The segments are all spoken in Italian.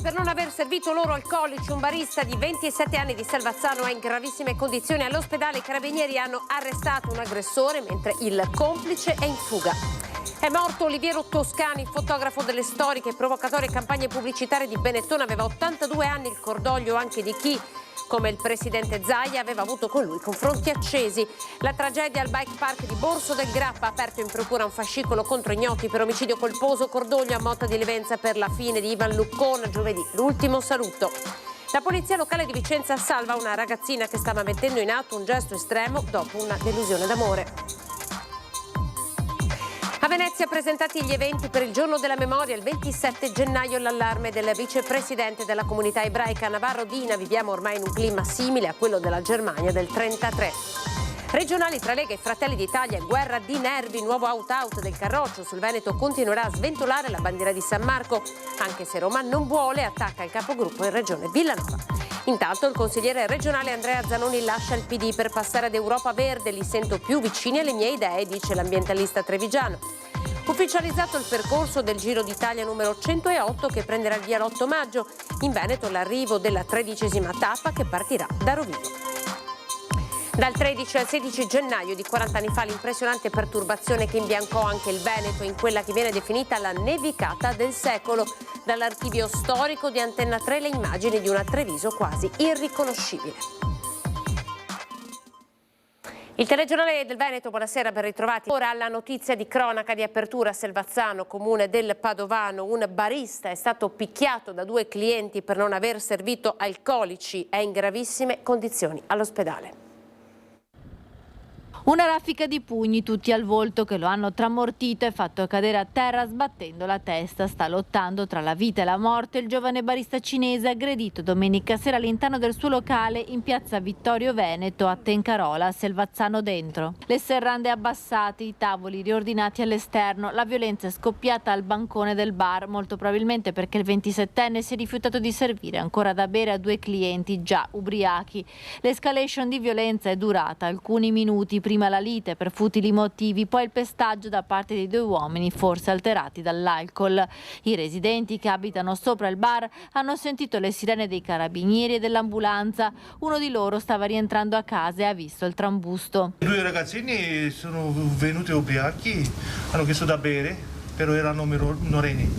per non aver servito loro alcolici. Un barista di 27 anni di Selvazzano è in gravissime condizioni. All'ospedale i carabinieri hanno arrestato un aggressore mentre il complice è in fuga. È morto Oliviero Toscani, fotografo delle storiche, provocatorie campagne pubblicitarie di Benetton. Aveva 82 anni, il cordoglio anche di chi, come il presidente Zaia, aveva avuto con lui confronti accesi. La tragedia al bike park di Borso del Grappa, ha aperto in procura un fascicolo contro ignoti per omicidio colposo, cordoglio a Motta di Levenza per la fine di Ivan Luccona, giovedì l'ultimo saluto. La polizia locale di Vicenza salva una ragazzina che stava mettendo in atto un gesto estremo dopo una delusione d'amore. A Venezia presentati gli eventi per il giorno della memoria. Il 27 gennaio l'allarme del vicepresidente della comunità ebraica Navarro Dina. Viviamo ormai in un clima simile a quello della Germania del 1933. Regionali tra Lega e Fratelli d'Italia, guerra di nervi, nuovo out-out del Carroccio. Sul Veneto continuerà a sventolare la bandiera di San Marco, anche se Roma non vuole, attacca il capogruppo in regione Villanova. Intanto il consigliere regionale Andrea Zanoni lascia il PD per passare ad Europa Verde. Li sento più vicini alle mie idee, dice l'ambientalista trevigiano. Ufficializzato il percorso del Giro d'Italia numero 108 che prenderà il via l'8 maggio. In Veneto l'arrivo della 13ª tappa che partirà da Rovigo. Dal 13 al 16 gennaio di 40 anni fa l'impressionante perturbazione che imbiancò anche il Veneto in quella che viene definita la nevicata del secolo. Dall'archivio storico di Antenna 3 le immagini di una Treviso quasi irriconoscibile. Il telegiornale del Veneto, buonasera, ben ritrovati. Ora alla notizia di cronaca di apertura a Selvazzano, comune del Padovano. Un barista è stato picchiato da 2 clienti per non aver servito alcolici. È in gravissime condizioni all'ospedale. Una raffica di pugni tutti al volto che lo hanno tramortito e fatto cadere a terra sbattendo la testa. Sta lottando tra la vita e la morte il giovane barista cinese aggredito domenica sera all'interno del suo locale in piazza Vittorio Veneto a Tencarola, Selvazzano dentro. Le serrande abbassate, i tavoli riordinati all'esterno, la violenza è scoppiata al bancone del bar, molto probabilmente perché il 27enne si è rifiutato di servire ancora da bere a 2 clienti già ubriachi. L'escalation di violenza è durata alcuni minuti, prima la lite per futili motivi, poi il pestaggio da parte dei 2 uomini, forse alterati dall'alcol. I residenti che abitano sopra il bar hanno sentito le sirene dei carabinieri e dell'ambulanza. Uno di loro stava rientrando a casa e ha visto il trambusto. 2 ragazzini sono venuti ubriachi, hanno chiesto da bere, però erano minorenni.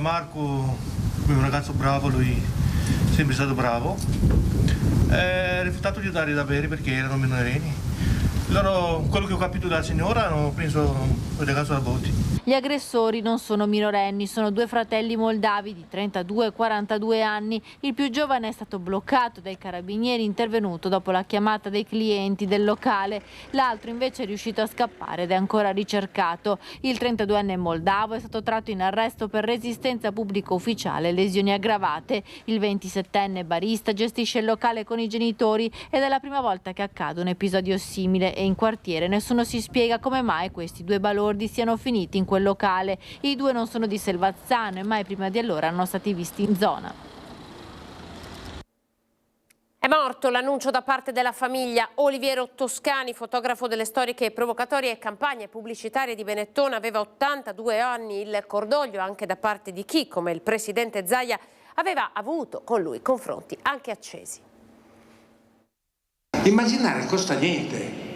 Marco, un ragazzo bravo, lui è sempre stato bravo. Rifiutato di dare da bere perché erano minorenni. Loro, quello che ho capito dalla signora, hanno preso il ragazzo da botti. Gli aggressori non sono minorenni, sono 2 fratelli moldavi di 32 e 42 anni. Il più giovane è stato bloccato dai carabinieri intervenuto dopo la chiamata dei clienti del locale. L'altro invece è riuscito a scappare ed è ancora ricercato. Il 32enne moldavo è stato tratto in arresto per resistenza pubblica ufficiale e lesioni aggravate. Il 27enne barista gestisce il locale con i genitori ed è la prima volta che accade un episodio simile e in quartiere nessuno si spiega come mai questi 2 balordi siano finiti in quel locale. I 2 non sono di Selvazzano e mai prima di allora erano stati visti in zona. È morto l'annuncio da parte della famiglia. Oliviero Toscani, fotografo delle storiche provocatorie e campagne pubblicitarie di Benetton, aveva 82 anni. Il cordoglio anche da parte di chi, come il presidente Zaia, aveva avuto con lui confronti anche accesi. Immaginare costa niente.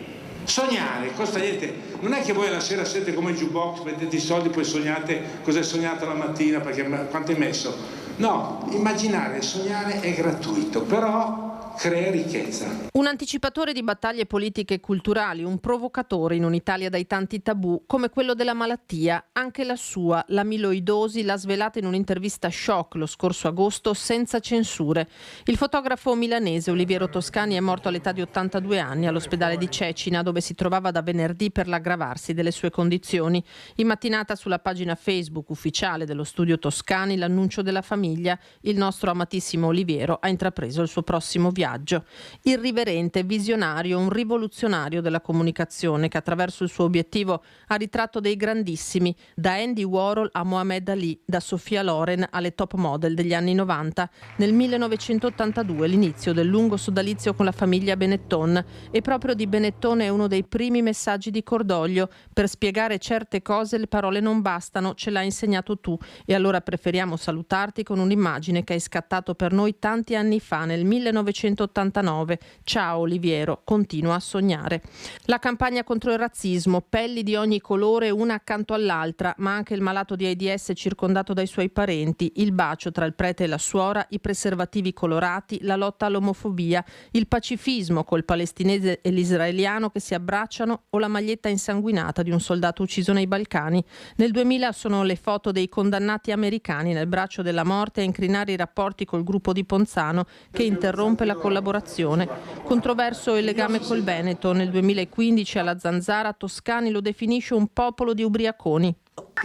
Sognare costa niente. Non è che voi la sera siete come il jukebox, mettete i soldi, poi sognate cosa hai sognato la mattina, perché quanto hai messo. No, immaginare e sognare è gratuito, però crea ricchezza. Un anticipatore di battaglie politiche e culturali, un provocatore in un'Italia dai tanti tabù, come quello della malattia. Anche la sua, l'amiloidosi, l'ha svelata in un'intervista shock lo scorso agosto senza censure. Il fotografo milanese Oliviero Toscani è morto all'età di 82 anni all'ospedale di Cecina, dove si trovava da venerdì per l'aggravarsi delle sue condizioni. In mattinata sulla pagina Facebook ufficiale dello studio Toscani l'annuncio della famiglia. Il nostro amatissimo Oliviero ha intrapreso il suo prossimo viaggio. Biagio. Irriverente, visionario, un rivoluzionario della comunicazione che attraverso il suo obiettivo ha ritratto dei grandissimi, da Andy Warhol a Muhammad Ali, da Sofia Loren alle top model degli anni 90. Nel 1982 l'inizio del lungo sodalizio con la famiglia Benetton, e proprio di Benetton è uno dei primi messaggi di cordoglio: per spiegare certe cose le parole non bastano, ce l'hai insegnato tu, e allora preferiamo salutarti con un'immagine che hai scattato per noi tanti anni fa, nel 1989. Ciao Oliviero, continua a sognare. La campagna contro il razzismo, pelli di ogni colore una accanto all'altra, ma anche il malato di AIDS circondato dai suoi parenti, il bacio tra il prete e la suora, i preservativi colorati, la lotta all'omofobia, il pacifismo col palestinese e l'israeliano che si abbracciano, o la maglietta insanguinata di un soldato ucciso nei Balcani. Nel 2000 sono le foto dei condannati americani nel braccio della morte a incrinare i rapporti col gruppo di Ponzano, che interrompe la collaborazione. Controverso il legame col Veneto. Nel 2015 alla Zanzara Toscani lo definisce un popolo di ubriaconi.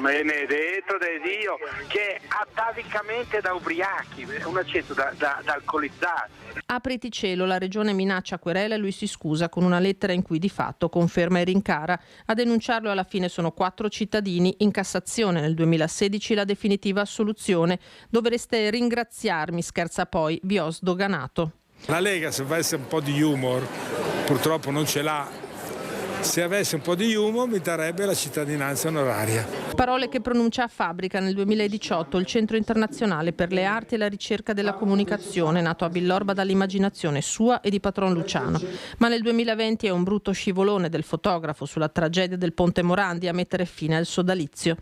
Benedetto de Dio, che è atavicamente da ubriachi, un accento da alcolizzati. Apriti cielo, la regione minaccia querela e lui si scusa con una lettera in cui di fatto conferma e rincara. A denunciarlo alla fine sono 4 cittadini. In Cassazione nel 2016 la definitiva assoluzione. Dovreste ringraziarmi, scherza poi, vi ho sdoganato. La Lega, se avesse un po' di humor, purtroppo non ce l'ha. Se avesse un po' di humor mi darebbe la cittadinanza onoraria. Parole che pronuncia a Fabbrica nel 2018, il Centro Internazionale per le Arti e la Ricerca della Comunicazione, nato a Villorba dall'immaginazione sua e di Patron Luciano. Ma nel 2020 è un brutto scivolone del fotografo sulla tragedia del Ponte Morandi a mettere fine al sodalizio.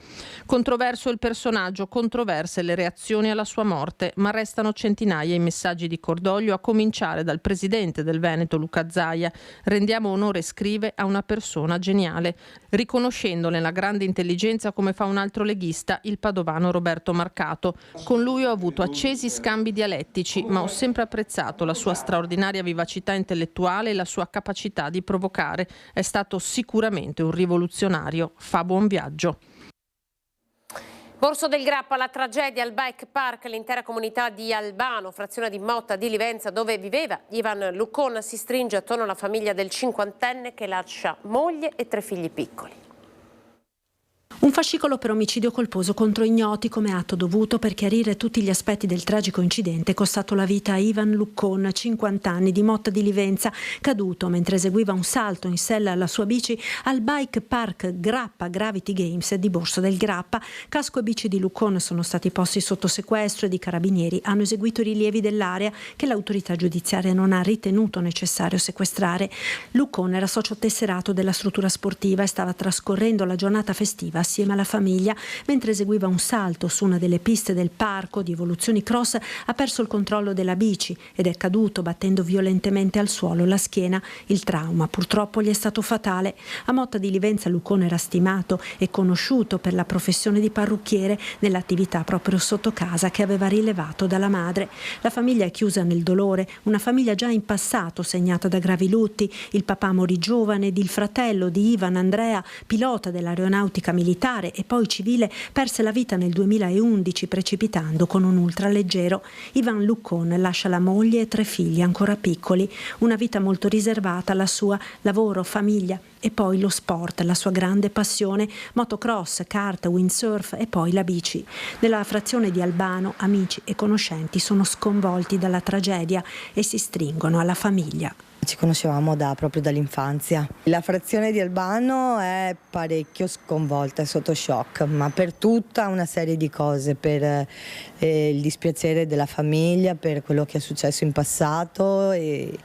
Controverso il personaggio, controverse le reazioni alla sua morte, ma restano centinaia i messaggi di cordoglio, a cominciare dal presidente del Veneto, Luca Zaia. Rendiamo onore, scrive, a una persona geniale, riconoscendone la grande intelligenza come fa un altro leghista, il padovano Roberto Marcato. Con lui ho avuto accesi scambi dialettici, ma ho sempre apprezzato la sua straordinaria vivacità intellettuale e la sua capacità di provocare. È stato sicuramente un rivoluzionario. Fa buon viaggio. Borso del Grappa, la tragedia al bike park, l'intera comunità di Albano, frazione di Motta di Livenza, dove viveva Ivan Luccon, si stringe attorno alla famiglia del 50enne che lascia moglie e 3 figli piccoli. Un fascicolo per omicidio colposo contro ignoti come atto dovuto per chiarire tutti gli aspetti del tragico incidente costato la vita a Ivan Luccon, 50 anni, di Motta di Livenza, caduto mentre eseguiva un salto in sella alla sua bici al bike park Grappa Gravity Games di Borso del Grappa. Casco e bici di Luccon sono stati posti sotto sequestro ed i carabinieri hanno eseguito i rilievi dell'area che l'autorità giudiziaria non ha ritenuto necessario sequestrare. Luccon era socio tesserato della struttura sportiva e stava trascorrendo la giornata festiva assieme alla famiglia. Mentre eseguiva un salto su una delle piste del parco di Evoluzioni Cross, ha perso il controllo della bici ed è caduto battendo violentemente al suolo la schiena. Il trauma purtroppo gli è stato fatale. A Motta di Livenza Luccon era stimato e conosciuto per la professione di parrucchiere, nell'attività proprio sotto casa che aveva rilevato dalla madre. La famiglia è chiusa nel dolore, una famiglia già in passato segnata da gravi lutti. Il papà morì giovane ed il fratello di Ivan, Andrea, pilota dell'aeronautica militare e poi civile, perse la vita nel 2011 precipitando con un ultraleggero. Ivan Luccon lascia la moglie e 3 figli ancora piccoli, una vita molto riservata alla sua, lavoro, famiglia e poi lo sport, la sua grande passione, motocross, kart, windsurf e poi la bici. Nella frazione di Albano amici e conoscenti sono sconvolti dalla tragedia e si stringono alla famiglia. Ci conoscevamo proprio dall'infanzia. La frazione di Albano è parecchio sconvolta, è sotto shock, ma per tutta una serie di cose, per il dispiacere della famiglia, per quello che è successo in passato e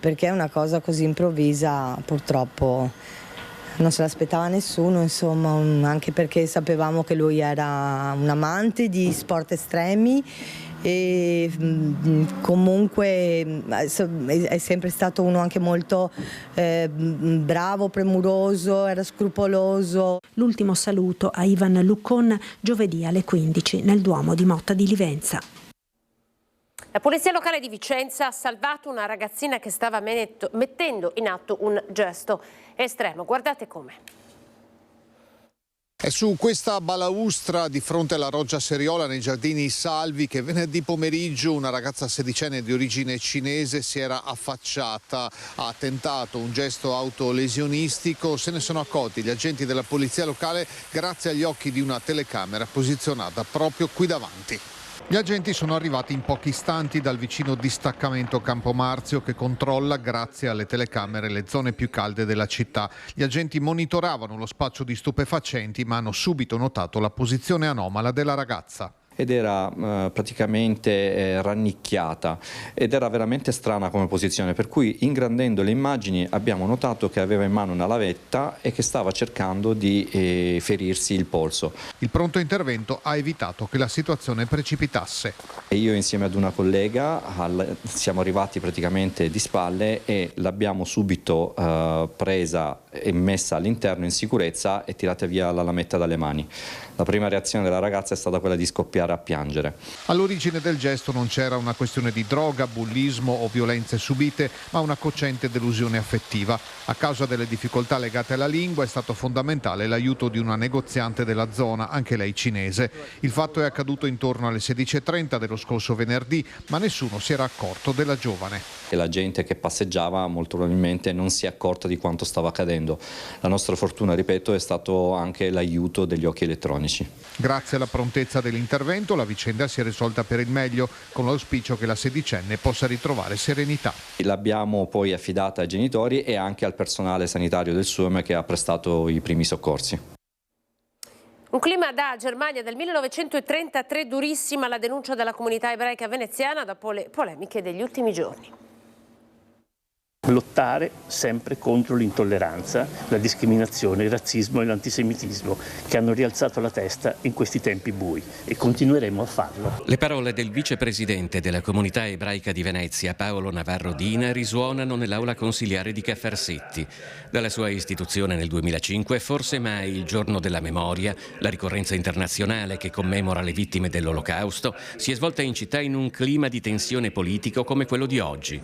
perché è una cosa così improvvisa, purtroppo non se l'aspettava nessuno, insomma, anche perché sapevamo che lui era un amante di sport estremi e comunque è sempre stato uno anche molto bravo, premuroso, era scrupoloso. L'ultimo saluto a Ivan Luccon giovedì alle 15 nel Duomo di Motta di Livenza. La Polizia Locale di Vicenza ha salvato una ragazzina che stava mettendo in atto un gesto estremo. Guardate come. È su questa balaustra di fronte alla Roggia Seriola nei giardini Salvi che venerdì pomeriggio una ragazza sedicenne di origine cinese si era affacciata, ha tentato un gesto autolesionistico, se ne sono accorti gli agenti della polizia locale grazie agli occhi di una telecamera posizionata proprio qui davanti. Gli agenti sono arrivati in pochi istanti dal vicino distaccamento Campomarzio che controlla, grazie alle telecamere, le zone più calde della città. Gli agenti monitoravano lo spaccio di stupefacenti ma hanno subito notato la posizione anomala della ragazza. Ed era praticamente rannicchiata ed era veramente strana come posizione, per cui ingrandendo le immagini abbiamo notato che aveva in mano una lavetta e che stava cercando di ferirsi il polso. Il pronto intervento ha evitato che la situazione precipitasse. E io insieme ad una collega siamo arrivati praticamente di spalle e l'abbiamo subito presa e messa all'interno in sicurezza e tirata via la lametta dalle mani. La prima reazione della ragazza è stata quella di scoppiare a piangere. All'origine del gesto non c'era una questione di droga, bullismo o violenze subite, ma una cocente delusione affettiva. A causa delle difficoltà legate alla lingua è stato fondamentale l'aiuto di una negoziante della zona, anche lei cinese. Il fatto è accaduto intorno alle 16:30 dello scorso venerdì, ma nessuno si era accorto della giovane. E la gente che passeggiava molto probabilmente non si è accorta di quanto stava accadendo. La nostra fortuna, ripeto, è stato anche l'aiuto degli occhi elettronici. Grazie alla prontezza dell'intervento la vicenda si è risolta per il meglio, con l'auspicio che la sedicenne possa ritrovare serenità. L'abbiamo poi affidata ai genitori e anche al personale sanitario del SUEM che ha prestato i primi soccorsi. Un clima da Germania del 1933 durissima, la denuncia della comunità ebraica veneziana dopo le polemiche degli ultimi giorni. Lottare sempre contro l'intolleranza, la discriminazione, il razzismo e l'antisemitismo che hanno rialzato la testa in questi tempi bui e continueremo a farlo. Le parole del vicepresidente della comunità ebraica di Venezia, Paolo Navarro Dina, risuonano nell'aula consiliare di Ca' Fersetti. Dalla sua istituzione nel 2005, forse mai il giorno della memoria, la ricorrenza internazionale che commemora le vittime dell'Olocausto, si è svolta in città in un clima di tensione politico come quello di oggi.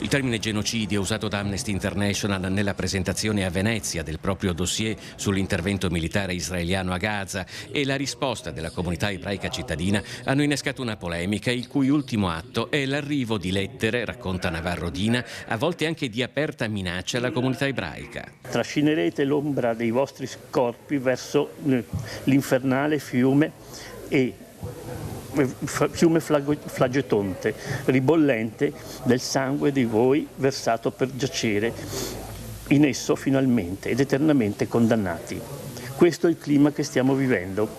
Il termine genocidio usato da Amnesty International nella presentazione a Venezia del proprio dossier sull'intervento militare israeliano a Gaza e la risposta della comunità ebraica cittadina hanno innescato una polemica il cui ultimo atto è l'arrivo di lettere, racconta Navarro Dina, a volte anche di aperta minaccia alla comunità ebraica. Trascinerete l'ombra dei vostri corpi verso l'infernale fiume flaggetonte, ribollente del sangue di voi versato per giacere in esso finalmente ed eternamente condannati. Questo è il clima che stiamo vivendo,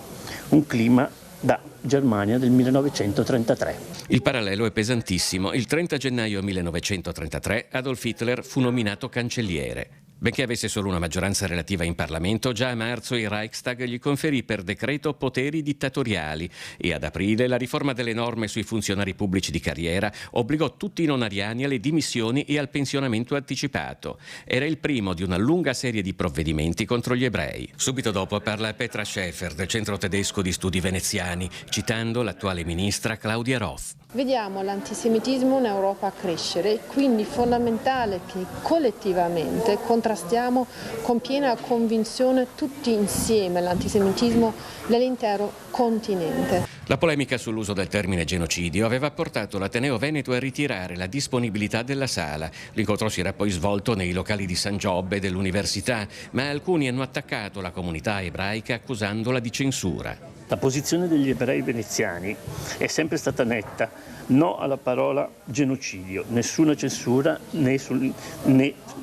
un clima da Germania del 1933. Il parallelo è pesantissimo. Il 30 gennaio 1933 Adolf Hitler fu nominato cancelliere. Benché avesse solo una maggioranza relativa in Parlamento, già a marzo il Reichstag gli conferì per decreto poteri dittatoriali e ad aprile la riforma delle norme sui funzionari pubblici di carriera obbligò tutti i non ariani alle dimissioni e al pensionamento anticipato. Era il primo di una lunga serie di provvedimenti contro gli ebrei. Subito dopo parla Petra Schäfer del Centro Tedesco di Studi Veneziani, citando l'attuale ministra Claudia Roth. Vediamo l'antisemitismo in Europa crescere, quindi è fondamentale che collettivamente contrastiamo con piena convinzione tutti insieme l'antisemitismo nell'intero continente. La polemica sull'uso del termine genocidio aveva portato l'Ateneo Veneto a ritirare la disponibilità della sala. L'incontro si era poi svolto nei locali di San Giobbe dell'università, ma alcuni hanno attaccato la comunità ebraica accusandola di censura. La posizione degli ebrei veneziani è sempre stata netta, no alla parola genocidio, nessuna censura né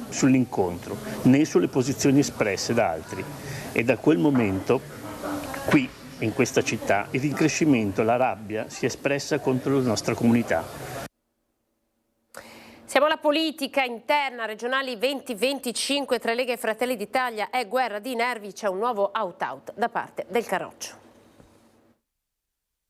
sull'incontro, né sulle posizioni espresse da altri. E da quel momento, qui, in questa città, il rincrescimento, la rabbia si è espressa contro la nostra comunità. Siamo alla politica interna, regionali 2025 tra Lega e Fratelli d'Italia, è guerra di nervi, c'è un nuovo out-out da parte del Carroccio.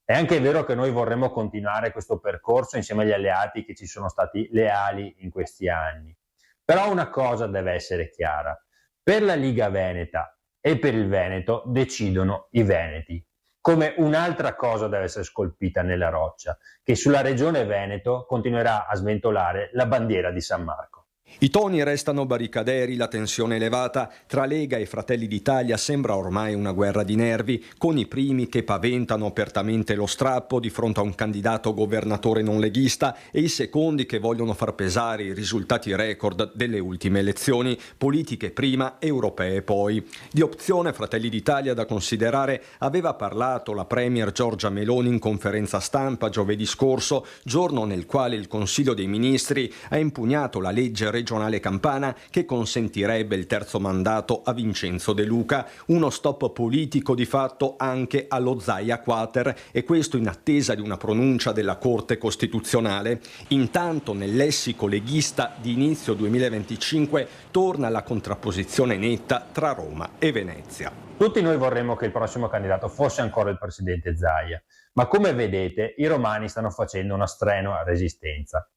È anche vero che noi vorremmo continuare questo percorso insieme agli alleati che ci sono stati leali in questi anni. Però una cosa deve essere chiara: per la Liga Veneta e per il Veneto decidono i veneti, come un'altra cosa deve essere scolpita nella roccia, che sulla regione Veneto continuerà a sventolare la bandiera di San Marco. I toni restano barricaderi, la tensione elevata tra Lega e Fratelli d'Italia sembra ormai una guerra di nervi, con i primi che paventano apertamente lo strappo di fronte a un candidato governatore non leghista e i secondi che vogliono far pesare i risultati record delle ultime elezioni, politiche prima, europee poi. Di opzione Fratelli d'Italia da considerare aveva parlato la premier Giorgia Meloni in conferenza stampa giovedì scorso, giorno nel quale il Consiglio dei Ministri ha impugnato la legge regionale campana che consentirebbe il terzo mandato a Vincenzo De Luca, uno stop politico di fatto anche allo Zaia Quater, e questo in attesa di una pronuncia della Corte Costituzionale. Intanto nel lessico leghista di inizio 2025 torna la contrapposizione netta tra Roma e Venezia. Tutti noi vorremmo che il prossimo candidato fosse ancora il presidente Zaia, ma come vedete i romani stanno facendo una strenua resistenza.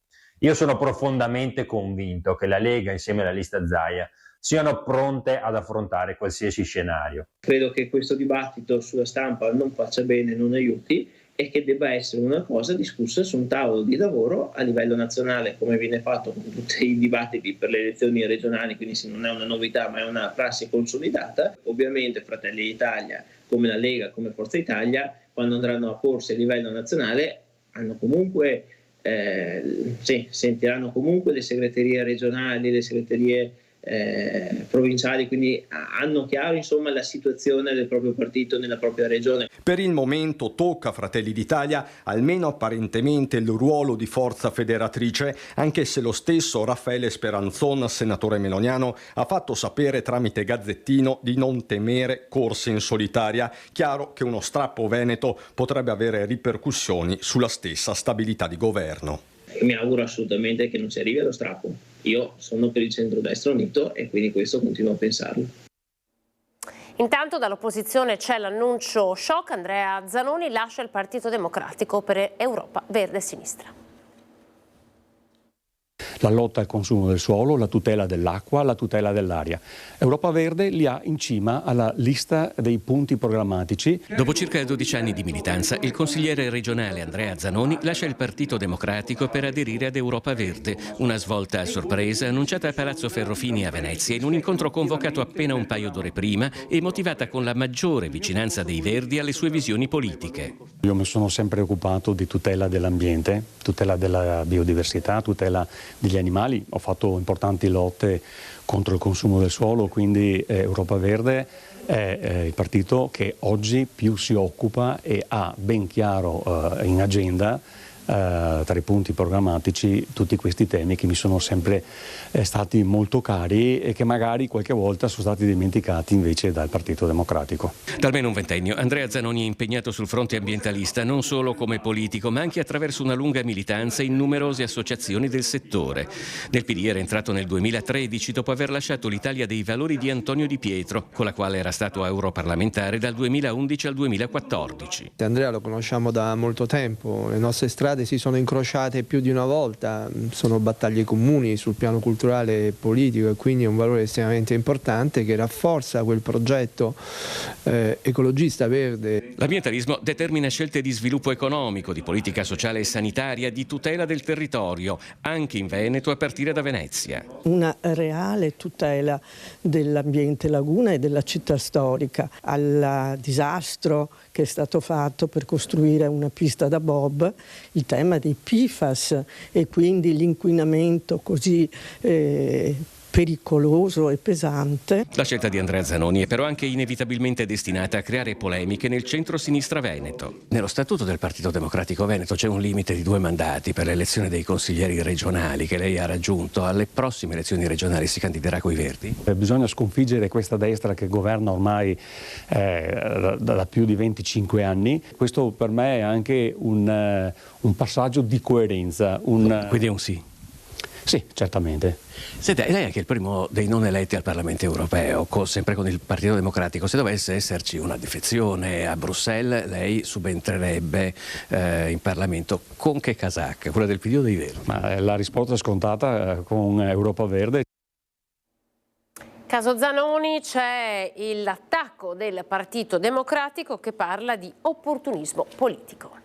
Io sono profondamente convinto che la Lega insieme alla lista Zaia siano pronte ad affrontare qualsiasi scenario. Credo che questo dibattito sulla stampa non faccia bene, non aiuti, e che debba essere una cosa discussa su un tavolo di lavoro a livello nazionale, come viene fatto con tutti i dibattiti per le elezioni regionali, quindi non è una novità ma è una prassi consolidata. Ovviamente Fratelli d'Italia, come la Lega, come Forza Italia, quando andranno a porsi a livello nazionale hanno comunque sentiranno comunque le segreterie regionali, le segreterie provinciali, quindi hanno chiaro insomma la situazione del proprio partito nella propria regione. Per il momento tocca a Fratelli d'Italia almeno apparentemente il ruolo di forza federatrice, anche se lo stesso Raffaele Speranzon, senatore meloniano, ha fatto sapere tramite Gazzettino di non temere corse in solitaria. Chiaro che uno strappo veneto potrebbe avere ripercussioni sulla stessa stabilità di governo. Mi auguro assolutamente che non si arrivi allo strappo. Io sono per il centrodestra unito e quindi questo continuo a pensarlo. Intanto dall'opposizione c'è l'annuncio shock: Andrea Zanoni lascia il Partito Democratico per Europa Verde e Sinistra. La lotta al consumo del suolo, la tutela dell'acqua, la tutela dell'aria. Europa Verde li ha in cima alla lista dei punti programmatici. Dopo circa 12 anni di militanza, il consigliere regionale Andrea Zanoni lascia il Partito Democratico per aderire ad Europa Verde, una svolta a sorpresa annunciata a Palazzo Ferrofini a Venezia in un incontro convocato appena un paio d'ore prima e motivata con la maggiore vicinanza dei Verdi alle sue visioni politiche. Io mi sono sempre occupato di tutela dell'ambiente, tutela della biodiversità, tutela degli animali, ho fatto importanti lotte contro il consumo del suolo, quindi Europa Verde è il partito che oggi più si occupa e ha ben chiaro in agenda tra i punti programmatici tutti questi temi che mi sono sempre stati molto cari e che magari qualche volta sono stati dimenticati invece dal Partito Democratico. Da almeno un ventennio Andrea Zanoni è impegnato sul fronte ambientalista non solo come politico ma anche attraverso una lunga militanza in numerose associazioni del settore. Nel PD era entrato nel 2013 dopo aver lasciato l'Italia dei Valori di Antonio Di Pietro, con la quale era stato europarlamentare dal 2011 al 2014. Andrea lo conosciamo da molto tempo, le nostre strade si sono incrociate più di una volta, sono battaglie comuni sul piano culturale e politico e quindi è un valore estremamente importante che rafforza quel progetto ecologista verde. L'ambientalismo determina scelte di sviluppo economico, di politica sociale e sanitaria, di tutela del territorio, anche in Veneto a partire da Venezia. Una reale tutela dell'ambiente laguna e della città storica, al disastro che è stato fatto per costruire una pista da bob, il tema dei PFAS e quindi l'inquinamento così pericoloso e pesante. La scelta di Andrea Zanoni è però anche inevitabilmente destinata a creare polemiche nel centro-sinistra veneto. Nello statuto del Partito Democratico Veneto c'è un limite di 2 mandati per l'elezione dei consiglieri regionali che lei ha raggiunto. Alle prossime elezioni regionali si candiderà coi Verdi? Bisogna sconfiggere questa destra che governa ormai da più di 25 anni. Questo per me è anche un passaggio di coerenza. Quindi è un sì? Sì, certamente. Senta, lei è anche il primo dei non eletti al Parlamento europeo, sempre con il Partito Democratico. Se dovesse esserci una defezione a Bruxelles, lei subentrerebbe in Parlamento. Con che casacca? Quella del PD o dei Verdi? Ma la risposta è scontata con Europa Verde. Caso Zanoni, c'è l'attacco del Partito Democratico che parla di opportunismo politico.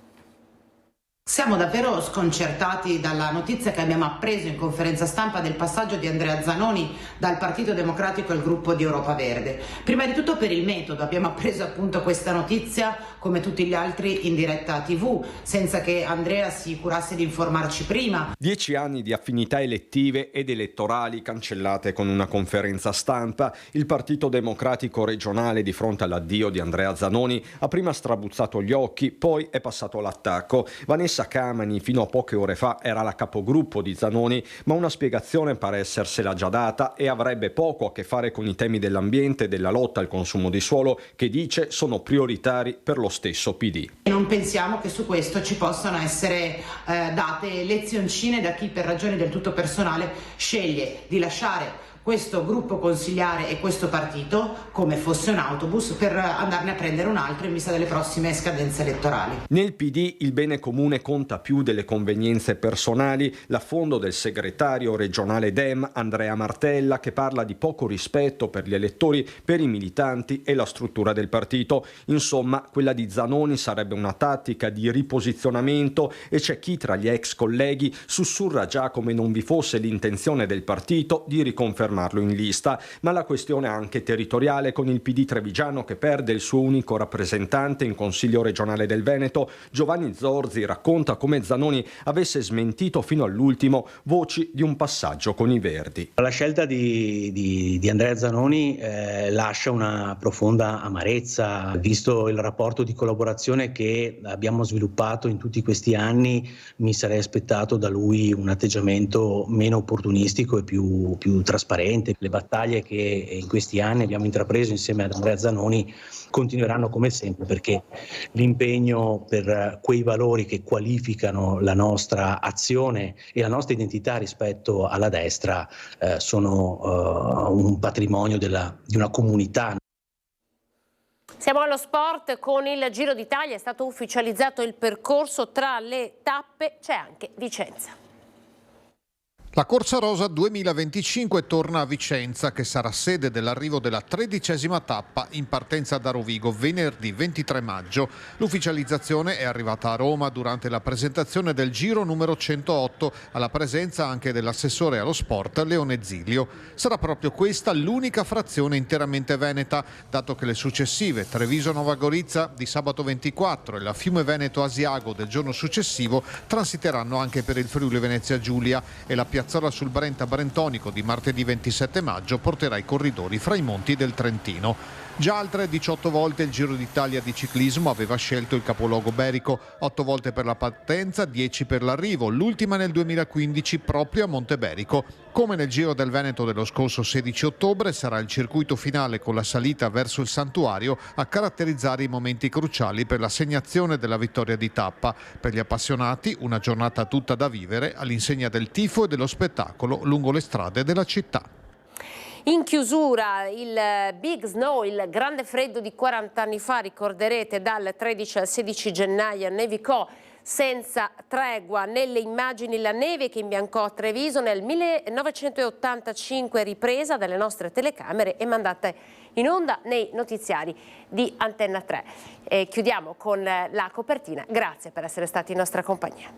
Siamo davvero sconcertati dalla notizia che abbiamo appreso in conferenza stampa del passaggio di Andrea Zanoni dal Partito Democratico al gruppo di Europa Verde. Prima di tutto per il metodo, abbiamo appreso appunto questa notizia come tutti gli altri in diretta TV, senza che Andrea si curasse di informarci prima. 10 anni di affinità elettive ed elettorali cancellate con una conferenza stampa. Il Partito Democratico regionale, di fronte all'addio di Andrea Zanoni, ha prima strabuzzato gli occhi, poi è passato all'attacco. Vanessa Camani fino a poche ore fa era la capogruppo di Zanoni, ma una spiegazione pare essersela già data e avrebbe poco a che fare con i temi dell'ambiente e della lotta al consumo di suolo, che dice sono prioritari per lo stesso PD. Non pensiamo che su questo ci possano essere date lezioncine da chi per ragioni del tutto personale sceglie di lasciare questo gruppo consigliare e questo partito come fosse un autobus per andarne a prendere un altro in vista delle prossime scadenze elettorali. Nel PD il bene comune conta più delle convenienze personali. L'affondo del segretario regionale Dem, Andrea Martella, che parla di poco rispetto per gli elettori, per i militanti e la struttura del partito. Insomma, quella di Zanoni sarebbe una tattica di riposizionamento e c'è chi tra gli ex colleghi sussurra già come non vi fosse l'intenzione del partito di riconfermare in lista, ma la questione è anche territoriale, con il PD trevigiano che perde il suo unico rappresentante in Consiglio regionale del Veneto. Giovanni Zorzi racconta come Zanoni avesse smentito fino all'ultimo voci di un passaggio con i Verdi. La scelta di Andrea Zanoni lascia una profonda amarezza, visto il rapporto di collaborazione che abbiamo sviluppato in tutti questi anni. Mi sarei aspettato da lui un atteggiamento meno opportunistico e più trasparente. Le battaglie che in questi anni abbiamo intrapreso insieme ad Andrea Zanoni continueranno come sempre, perché l'impegno per quei valori che qualificano la nostra azione e la nostra identità rispetto alla destra sono un patrimonio di una comunità. Siamo allo sport con il Giro d'Italia, è stato ufficializzato il percorso, tra le tappe c'è anche Vicenza. La Corsa Rosa 2025 torna a Vicenza, che sarà sede dell'arrivo della 13ª tappa in partenza da Rovigo venerdì 23 maggio. L'ufficializzazione è arrivata a Roma durante la presentazione del Giro numero 108, alla presenza anche dell'assessore allo sport Leone Zilio. Sarà proprio questa l'unica frazione interamente veneta, dato che le successive Treviso-Nova Gorizia di sabato 24 e la Fiume Veneto-Asiago del giorno successivo transiteranno anche per il Friuli Venezia Giulia, e la piazzola sul Brenta Brentonico di martedì 27 maggio porterà i corridori fra i monti del Trentino. Già altre 18 volte il Giro d'Italia di ciclismo aveva scelto il capoluogo berico, 8 volte per la partenza, 10 per l'arrivo, l'ultima nel 2015 proprio a Monteberico. Come nel Giro del Veneto dello scorso 16 ottobre sarà il circuito finale con la salita verso il santuario a caratterizzare i momenti cruciali per l'assegnazione della vittoria di tappa. Per gli appassionati una giornata tutta da vivere all'insegna del tifo e dello spettacolo lungo le strade della città. In chiusura il Big Snow, il grande freddo di 40 anni fa, ricorderete, dal 13 al 16 gennaio nevicò senza tregua. Nelle immagini la neve che imbiancò a Treviso nel 1985, ripresa dalle nostre telecamere e mandata in onda nei notiziari di Antenna 3. Chiudiamo con la copertina. Grazie per essere stati in nostra compagnia.